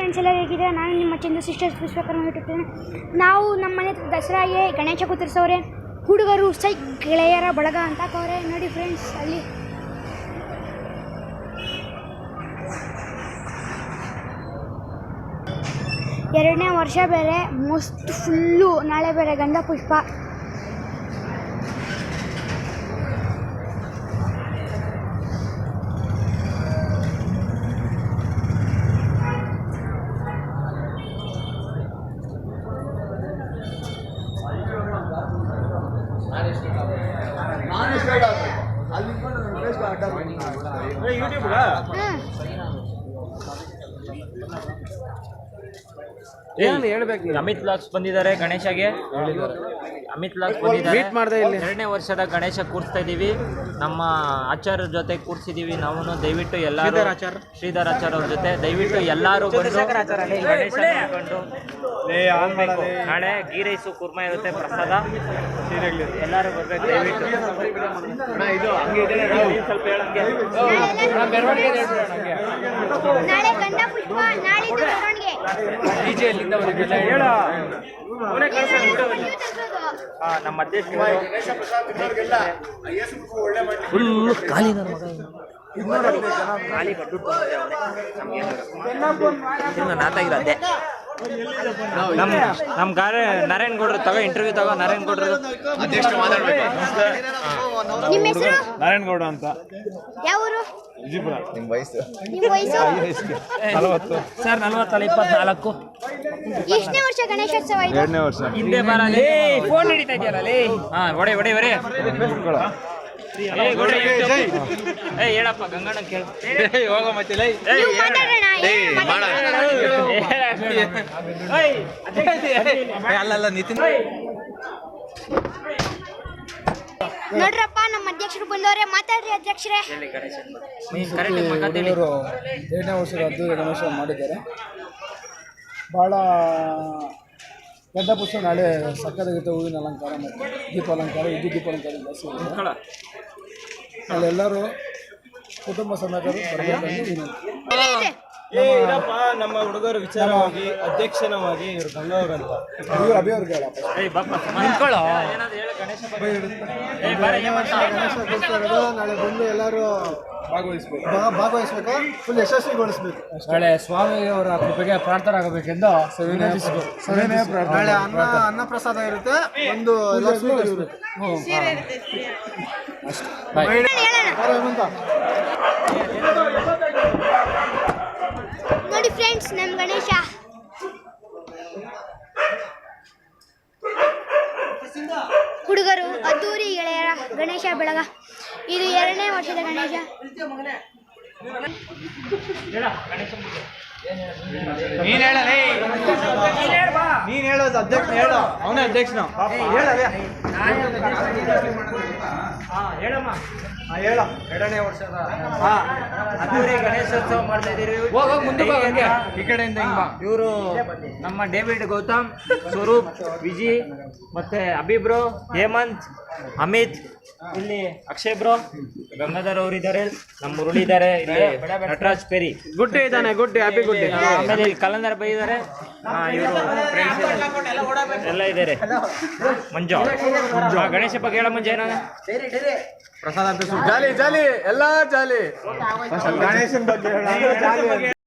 Friends ಎಲ್ಲ ಹೇಗಿದ್ದಾರೆ? ನಾನು ನಿಮ್ಮ Chandu sisters Vishwakarma YouTube channel. ನಾವು ನಮ್ಮ ಮನೆ ದಸರಾಗೆ ಗಣೇಶ ಕೂತಿರ್ಸವ್ರೆ. ಹುಡುಗರು ಗೆಳೆಯರ ಬಳಗ ಅಂತ ಕವ್ರೆ ನೋಡಿ ಫ್ರೆಂಡ್ಸ್. ಅಲ್ಲಿ ಎರಡನೇ ವರ್ಷ ಬೇರೆ ಮಸ್ತ್ ಫುಲ್ಲು. ನಾಳೆ ಬೇರೆ ಗಂಧ ಪುಷ್ಪ. ಏನು ಹೇಳ್ಬೇಕು? ಅಮಿತ್ ವ್ಲಾಗ್ಸ್ ಬಂದಿದ್ದಾರೆ ಗಣೇಶಗೆ. ಅಮಿತ್ ವ್ಲಾಗ್ಸ್ ಬಂದಿದ್ದಾರೆ. ಎರಡನೇ ವರ್ಷದ ಗಣೇಶ ಕೂರಿಸ್ತಾ ಇದ್ದೀವಿ. ನಮ್ಮ ಆಚಾರ್ಯರ ಜೊತೆ ಕೂರಿಸಿದೀವಿ ನಾವು. ದಯವಿಟ್ಟು ಎಲ್ಲರೂ ಶ್ರೀಧರ್ ಆಚಾರ್ ಅವ್ರ ಜೊತೆ ದಯವಿಟ್ಟು ಎಲ್ಲರೂ ಬಂದು ಗಣೇಶ ನೋಡ್ಕೊಂಡು ನಾಳೆ ಗೀ ರೈಸು ಕುರ್ಮಾ ಇರುತ್ತೆ ಪ್ರಸಾದ. ಎಲ್ಲರೂ ಬರ್ಬೇಕು ದಯವಿಟ್ಟು. ಸ್ವಲ್ಪ ಹೇಳಂಗೆ ನಾಳೆ ಗಂಧ ಪುಷ್ಪ, ನಾಳಿದ್ದು ಮೆರವಣಿಗೆ. ನಮ್ಮ ಅಧ್ಯಕ್ಷರು ಫುಲ್ ಖಾಲಿ ನಾತಾಗಿರತ್ತೆ. ನಮ್ಮ ನಾರಾಯಣ್ ಗೌಡ್ರು ತಗೋ ಇಂಟರ್ವ್ಯೂ ತಗೋ. ನಾರಾಯಣ್ ಗೌಡ್ರು ನಿಮ್ಮ ಹೆಸರು? ನಾರಾಯಣ್ ಗೌಡ ಅಂತ. ಯಾವ ಊರು? ವಿಜಯಪುರ. ನಿಮ್ಮ ವಯಸ್ಸು? ಸರ್ 40 24. ಎಷ್ಟನೇ ವರ್ಷ ಗಣೇಶೋತ್ಸವ ಇದು? ಎರಡನೇ ವರ್ಷ. ಹಿಂದೆ ಬರಲಿ ಫೋನ್ ಹಿಡಿತಾ ಇದೆಯಲ್ಲ. ಹಾ ಒಡೆ ಹೇಳಪ್ಪ ಗಂಗಣ್ಣ ಕೇಳು. ಹೋಗ ಮತ್ತೆ ನೀವು ಮಾತಾಡೋಣ. ಅಲ್ಲ ನಿತಿನ್ ನೋಡ್ರಪ್ಪ ನಮ್ಮ ಅಧ್ಯಕ್ಷರು ಬಂದವರೆ. ಮಾತಾಡ್ರಿ ಅಧ್ಯಕ್ಷರೇ. ಹುಡುಗರು ಎರಡನೇ ವರ್ಷದ ಅದ್ದೂರಿ ಗಣೇಶ ಮಾಡಿದ್ದಾರೆ. ಭಾಳ ಗಂಧ ಪುಷ್ಪ ನಾಳೆ ಸಕ್ಕತ್ತಾಗಿರುತ್ತೆ. ಹೂವಿನ ಅಲಂಕಾರ ಮತ್ತು ದೀಪಾಲಂಕಾರ, ದೀಪಾಲಂಕಾರ ಜಾಸ್ತಿ ಇರುತ್ತೆ. ಅಲ್ಲೆಲ್ಲರೂ ಕುಟುಂಬ ಸಮೇತರು ಬರಬೇಕಂತ ವಿನಂತಿ. ನಮ್ಮ ಹುಡುಗರು ವಿಚಾರವಾಗಿ ಅಧ್ಯಕ್ಷನವಾಗಿ ಇವರು ಗಂಗವ್ರಂತ ಇವರು ಅಭಿಯವ್ರಿಗೆ ಹೇಳಪ್ಪ. ನಾಳೆ ಬಂದು ಎಲ್ಲರೂ ಭಾಗವಹಿಸ್ಬೇಕು, ಫುಲ್ ಯಶಸ್ವಿಗೊಳಿಸ್ಬೇಕು. ನಾಳೆ ಸ್ವಾಮಿಯವರ ಕೃಪೆಗೆ ಪ್ರಾರ್ಥನಾಗಬೇಕೆಂದು ನಾಳೆ ಅನ್ನ ಪ್ರಸಾದ ಇರುತ್ತೆ. ಒಂದು ನೋಡಿ ಫ್ರೆಂಡ್ಸ್ ನಮ್ಮ ಗಣೇಶ. ಹುಡುಗರು ಅದ್ದೂರಿ ಗೆಳೆಯರ ಗಣೇಶ ಬೆಳಗ. ಇದು ಎರಡನೇ ವರ್ಷದ ಗಣೇಶ. ನೀನ್ ಹೇಳೋದು ಅಧ್ಯಕ್ಷ ಹೇಳು. ಅವನೇ ಅಧ್ಯಕ್ಷನ. ಹೇಳಮ್ಮ ಹೇಳ. ಎರಡನೇ ವರ್ಷದ ಅದ್ದೂರಿ ಗಣೇಶೋತ್ಸವ ಮಾಡ್ತಾ ಇದೀರಿ. ಈ ಕಡೆಯಿಂದ ಇವರು ನಮ್ಮ ಡೇವಿಡ್ ಗೌತಮ್, ಸ್ವರೂಪ್, ವಿಜಿ ಮತ್ತೆ ಅಭಿಬ್ರೋ, ಹೇಮಂತ್, ಅಮಿತ್, ಇಲ್ಲಿ ಅಕ್ಷಯ್ ಬ್ರೋ, ಗಂಗಾಧರ್ ಅವರು ಇದ್ದಾರೆ, ನಮ್ಮ ಮುರುಳಿ ಇದ್ದಾರೆ, ಇಲ್ಲಿ ನಟರಾಜ್ ಪೆರಿ ಗುಡ್ಡೆ ಇದ್ದಾನೆ. ಗುಡ್ಡೆ ಅಭಿ ಗುಡ್ಡೆ. ಆಮೇಲೆ ಇಲ್ಲಿ ಕಲಂದರ್ ಬೈ ಇದ್ದಾರೆ. ಇವರು ಫ್ರೆಂಡ್ಸ್ ಎಲ್ಲ ಇದ್ದಾರೆ. ಮಂಜು ಗಣೇಶ ಬಗ್ಗೆ ಹೇಳ ಮಂಜು ಏನ ಪ್ರಸಾದ ಜಾಲಿ ಜಾಲಿ ಎಲ್ಲ ಜಾಲಿ. ಗಣೇಶನ್ ಬಗ್ಗೆ